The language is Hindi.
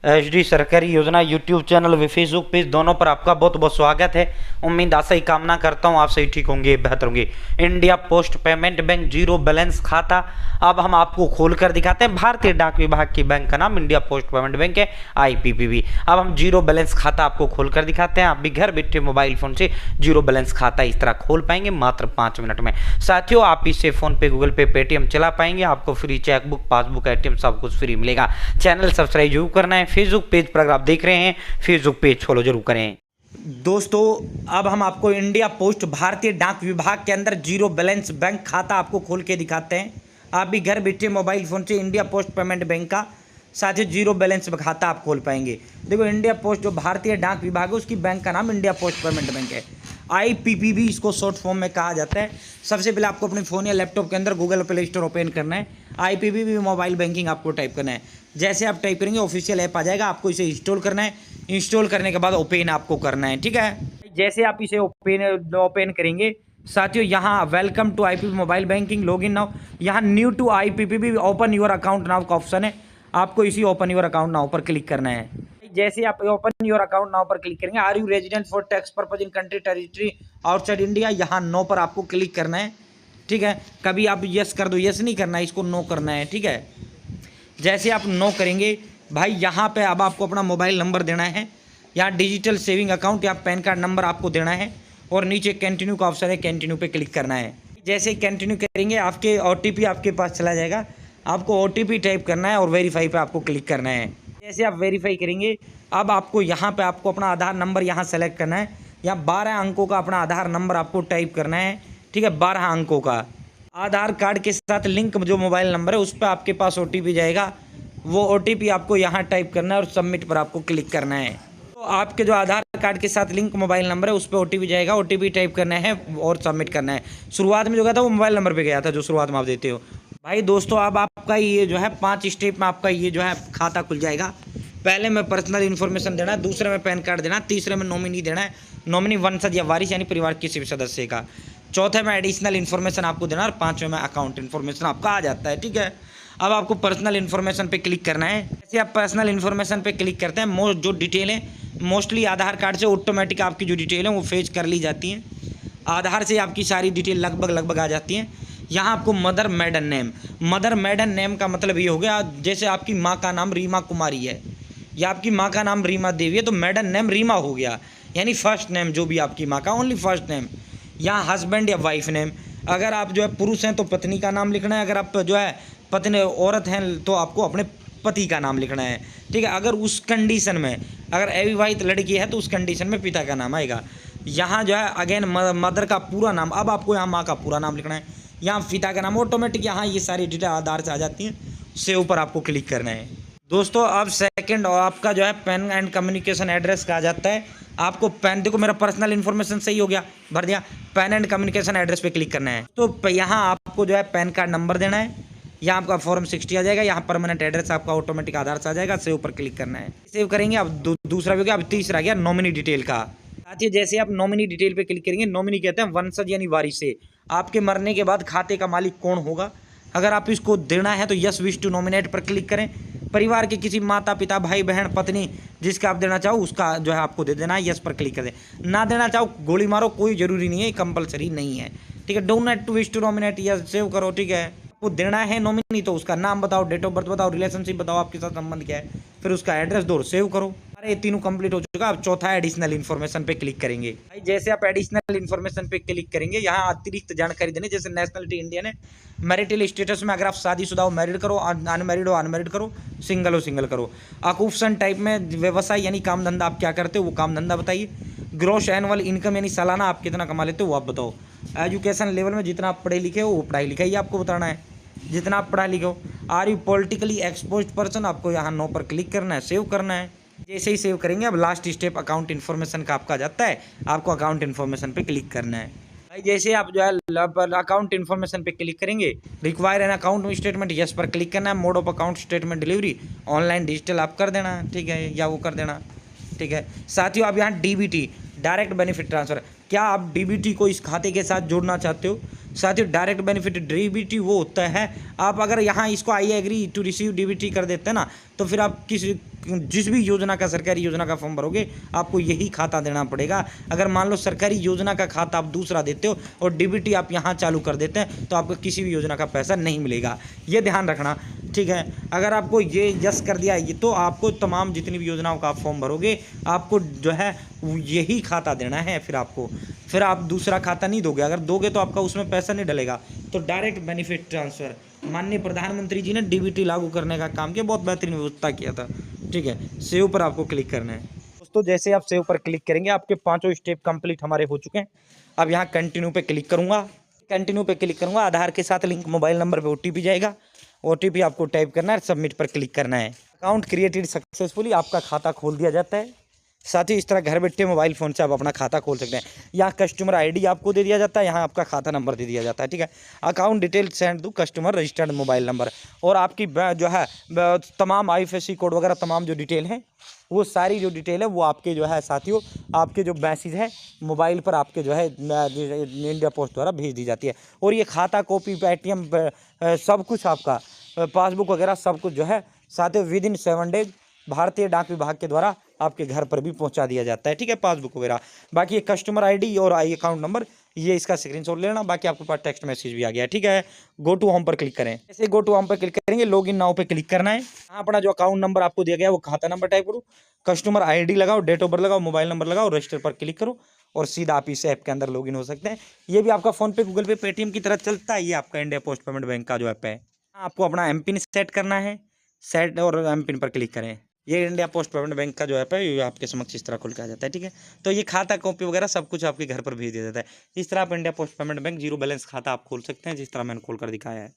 एचडी सरकारी योजना यूट्यूब चैनल व फेसबुक पेज दोनों पर आपका बहुत बहुत स्वागत है। उम्मीद आशा ही कामना करता हूँ आप सही ठीक होंगे, बेहतर होंगे। India post payment bank zero balance खाता अब हम आपको खोल कर दिखाते हैं। भारतीय डाक विभाग की बैंक का नाम इंडिया पोस्ट पेमेंट बैंक है, आईपीपीबी। अब हम जीरो बैलेंस खाता आपको खोल कर दिखाते हैं। आप भी घर बैठे मोबाइल फोन से जीरो बैलेंस खाता इस तरह खोल पाएंगे मात्र 5 मिनट में। साथियों, आप इससे फोन पे, गूगल पे, पेटीएम चला पाएंगे। आपको फ्री चेकबुक, पासबुक, एटीएम सब कुछ फ्री मिलेगा। चैनल सब्सक्राइब जरूर करना है। फेसबुक पेज पर अगर आप देख रहे हैं, फेसबुक पेज फॉलो जरूर करें। दोस्तों, अब हम आपको इंडिया पोस्ट भारतीय डाक विभाग के अंदर जीरो बैलेंस बैंक खाता आपको खोल के दिखाते हैं। आप भी घर बैठे मोबाइल फ़ोन से इंडिया पोस्ट पेमेंट बैंक का साथ ही जीरो बैलेंस खाता आप खोल पाएंगे। देखो, इंडिया पोस्ट जो भारतीय डाक विभाग है उसकी बैंक का नाम इंडिया पोस्ट पेमेंट बैंक है, आईपीपीबी इसको शॉर्ट फॉर्म में कहा जाता है। सबसे पहले आपको अपने फ़ोन या लैपटॉप के अंदर गूगल प्ले स्टोर ओपन करना है। आईपीपीबी मोबाइल बैंकिंग आपको टाइप करना है। जैसे आप टाइप करेंगे ऑफिशियल ऐप आ जाएगा, आपको इसे इंस्टॉल करना है। इंस्टॉल करने के बाद ओपन आपको करना है, ठीक है। जैसे आप इसे ओपन करेंगे, साथियों यहाँ welcome to IPP mobile banking, login now. यहाँ new to IPPB open your account now का ऑप्शन है, आपको इसी ओपन योर अकाउंट नाउ पर क्लिक करना है। जैसे आप ओपन योर अकाउंट नाउ पर क्लिक करेंगे, are you resident for tax purpose in country territory outside India, यहाँ नो पर आपको क्लिक करना है, ठीक है। कभी आप यस कर दो, यस नहीं करना है, इसको नो करना है, ठीक है। जैसे आप नो करेंगे भाई, यहाँ पे अब आपको अपना मोबाइल नंबर देना है, यहाँ डिजिटल सेविंग अकाउंट या पैन कार्ड नंबर आपको देना है, और नीचे कंटिन्यू का ऑप्शन है, कंटिन्यू पे क्लिक करना है। जैसे कंटिन्यू करेंगे आपके ओटीपी आपके पास चला जाएगा, आपको ओटीपी टाइप करना है और वेरीफाई पे आपको क्लिक करना है। जैसे आप वेरीफाई करेंगे, अब आपको यहाँ पे आपको अपना आधार नंबर यहाँ सेलेक्ट करना है। यहाँ 12 अंकों का अपना आधार नंबर आपको टाइप करना है, ठीक है। 12 अंकों का आधार कार्ड के साथ लिंक जो मोबाइल नंबर है उस पर आपके पास ओटीपी जाएगा, वो ओटीपी आपको यहाँ टाइप करना है और सबमिट पर आपको क्लिक करना है। तो आपके जो आधार कार्ड के साथ लिंक मोबाइल नंबर है उस पर ओटीपी जाएगा, ओटीपी टाइप करना है और सबमिट करना है। शुरुआत में जो गया था वो मोबाइल नंबर पे गया था जो शुरुआत में आप देते हो। भाई दोस्तों, अब आपका ये जो है 5 स्टेप में आपका ये जो है खाता खुल जाएगा। पहले में पर्सनल इन्फॉर्मेशन देना है, दूसरे में पैन कार्ड देना है, तीसरे में नॉमिनी देना है, नॉमिनी वंशज या वारिस यानी परिवार किसी भी सदस्य का, चौथे में एडिशनल इन्फॉर्मेशन आपको देना है और 5वें में अकाउंट इन्फॉर्मेशन आपका आ जाता है, ठीक है। अब आपको पर्सनल इन्फॉर्मेशन पे क्लिक करना है। जैसे आप पर्सनल इन्फॉर्मेशन पे क्लिक करते हैं, जो डिटेल है मोस्टली आधार कार्ड से ऑटोमेटिक आपकी जो डिटेल है वो फेच कर ली जाती हैं। आधार से आपकी सारी डिटेल लगभग आ जाती हैं। यहाँ आपको मदर मेडन नेम का मतलब ये हो गया, जैसे आपकी माँ का नाम रीमा कुमारी है या आपकी माँ का नाम रीमा देवी है तो मेडन नेम रीमा हो गया, यानी फर्स्ट नेम जो भी आपकी माँ का, ओनली फर्स्ट नेम। यहाँ हस्बैंड या वाइफ नेम, अगर आप जो है पुरुष हैं तो पत्नी का नाम लिखना है, अगर आप जो है पत्नी औरत हैं तो आपको अपने पति का नाम लिखना है, ठीक है। अगर उस कंडीशन में अगर अविवाहित लड़की है तो उस कंडीशन में पिता का नाम आएगा। यहाँ जो है अगेन मदर का पूरा नाम, अब आपको यहाँ माँ का पूरा नाम लिखना है, यहाँ पिता का नाम, ऑटोमेटिक यहाँ ये सारी डिटेल आधार से आ जाती हैं। सेव पर आपको क्लिक करना है। दोस्तों, अब सेकंड और आपका जो है पेन एंड कम्युनिकेशन एड्रेस कहा जाता है। आपको पेन, देखो मेरा पर्सनल इन्फॉर्मेशन सही हो गया, भर दिया, पेन एंड कम्युनिकेशन एड्रेस पे क्लिक करना है। तो यहाँ आपको जो है पैन कार्ड नंबर देना है, यहाँ आपका फॉर्म 60 आ जाएगा, यहाँ परमानेंट एड्रेस आपका ऑटोमेटिक आधार से आ जाएगा, सेव पर क्लिक करना है। सेव करेंगे, अब दूसरा भी हो गया, अब तीसरा गया नॉमिनी डिटेल का। साथ ही जैसे आप नॉमिनी डिटेल पे क्लिक करेंगे, नॉमिनी कहते हैं वंशज यानी वारिस से, आपके मरने के बाद खाते का मालिक कौन होगा। अगर आप इसको देना है तो यस विश टू नॉमिनेट पर क्लिक करें। परिवार के किसी माता पिता भाई बहन पत्नी जिसका आप देना चाहो उसका जो है आपको दे देना है, यस पर क्लिक कर दें। ना देना चाहो गोली मारो, कोई जरूरी नहीं है, कंपलसरी नहीं है, ठीक है। Don't not to wish to nominate, yes save करो, ठीक है। आपको देना है नॉमिनी तो उसका नाम बताओ, डेट ऑफ बर्थ बताओ, रिलेशनशिप बताओ, आपके साथ संबंध क्या है, फिर उसका एड्रेस दो, सेव करो। अरे तीनों कंप्लीट हो चुका। अब चौथा एडिशनल इन्फॉर्मेशन पे क्लिक करेंगे। भाई जैसे आप एडिशनल इन्फॉर्मेशन पे क्लिक करेंगे, यहाँ अतिरिक्त जानकारी देने, जैसे नेशनलिटी इंडियन है, मैरिटल स्टेटस में अगर आप शादीशुदा हो मैरिड करो, अनमैरिड हो अनमैरिड करो, सिंगल हो सिंगल करो। ऑक्यूपेशन टाइप में व्यवसाय यानी काम धंधा आप क्या करते हो वो काम धंधा बताइए। ग्रॉस एनुअल इनकम यानी सालाना आप कितना कमा लेते हो वो आप बताओ। एजुकेशन लेवल में जितना आप पढ़े लिखे हो वो पढ़ाई लिखाई आपको बताना है, जितना आप पढ़ा लिखे हो। Are you politically exposed person, आपको यहाँ नो पर क्लिक करना है, सेव करना है। जैसे ही सेव करेंगे, अब लास्ट स्टेप अकाउंट इन्फॉर्मेशन का आपका जाता है, आपको अकाउंट इन्फॉर्मेशन पे क्लिक करना है। भाई जैसे आप जो है अकाउंट इन्फॉर्मेशन पे क्लिक करेंगे, require an account statement, yes पर क्लिक करना है। Mode of account statement delivery online digital आप कर देना, ठीक है, या वो कर देना, ठीक है। साथियों, आप यहाँ डीबीटी डायरेक्ट बेनिफिट ट्रांसफर क्या आप डीबीटी को इस खाते के साथ जोड़ना चाहते हो? साथियों, डायरेक्ट बेनिफिट डीबीटी वो होता है, आप अगर यहाँ इसको I agree to receive DBT कर देते हैं ना, तो फिर आप जिस भी योजना का, सरकारी योजना का फॉर्म भरोगे, आपको यही खाता देना पड़ेगा। अगर मान लो सरकारी योजना का खाता आप दूसरा देते हो और डीबीटी आप यहाँ चालू कर देते हैं, तो आपको किसी भी योजना का पैसा नहीं मिलेगा, ये ध्यान रखना, ठीक है। अगर आपको ये यस कर दिया ये, तो आपको तमाम जितनी भी योजनाओं का आप फॉर्म भरोगे, आपको जो है यही खाता देना है। फिर आप दूसरा खाता नहीं दोगे, अगर दोगे तो आपका उसमें पैसा नहीं डलेगा। तो डायरेक्ट बेनिफिट ट्रांसफ़र, माननीय प्रधानमंत्री जी ने डीबीटी लागू करने का काम किया, बहुत बेहतरीन व्यवस्था किया था, ठीक है। सेव पर आपको क्लिक करना है दोस्तों। जैसे आप सेव पर क्लिक करेंगे, आपके 5 स्टेप कंप्लीट हमारे हो चुके हैं। अब यहाँ कंटिन्यू पे क्लिक करूँगा, आधार के साथ लिंक मोबाइल नंबर पे ओटीपी जाएगा, ओटीपी आपको टाइप करना है, सबमिट पर क्लिक करना है। अकाउंट क्रिएटेड सक्सेसफुली, आपका खाता खोल दिया जाता है। साथ ही इस तरह घर बैठे मोबाइल फ़ोन से आप अपना खाता खोल सकते हैं। यहाँ कस्टमर आईडी आपको दे दिया जाता है, यहाँ आपका खाता नंबर दे दिया जाता है, ठीक है। Account detail send to customer registered mobile number, और आपकी जो है तमाम IFSC कोड वगैरह तमाम जो डिटेल है, वो सारी जो डिटेल है वो आपके जो है साथियों, आपके जो मैसेज है मोबाइल पर आपके जो है इंडिया पोस्ट द्वारा भेज दी जाती है। और ये खाता कॉपी पेटीएम सब कुछ आपका पासबुक वगैरह सब कुछ जो है साथियों विदिन 7 डेज भारतीय डाक विभाग के द्वारा आपके घर पर भी पहुंचा दिया जाता है, ठीक है, पासबुक वगैरह। बाकी ये कस्टमर आईडी और अकाउंट नंबर, ये इसका स्क्रीनशॉट लेना। बाकी आपके पास टेक्स्ट मैसेज भी आ गया है, ठीक है। गो टू होम पर क्लिक करें। ऐसे गो टू होम पर क्लिक करेंगे, लॉग इन नाउ पे क्लिक करना है। यहाँ अपना जो अकाउंट नंबर आपको दिया गया है वो खाता नंबर टाइप करो, कस्टमर आईडी लगाओ, डेट ऑफ बर्थ लगाओ, मोबाइल नंबर लगाओ, रजिस्टर पर क्लिक करो, और सीधा आप इस ऐप के अंदर लॉगिन हो सकते हैं। ये भी आपका फोन पे, गूगल पे, पेटीएम की तरह चलता है। ये आपका इंडिया पोस्ट पेमेंट बैंक का जो ऐप है। आपको अपना एमपिन सेट करना है, सेट और एमपिन पर क्लिक करें। ये इंडिया पोस्ट पेमेंट बैंक का जो ऐप है, ये आपके समक्ष इस तरह खुल के आ जाता है, ठीक है। तो ये खाता कॉपी वगैरह सब कुछ आपके घर पर भेज दिया जाता है। इस तरह आप India post payment bank zero balance खाता आप खोल सकते हैं, जिस तरह मैंने खोल कर दिखाया है।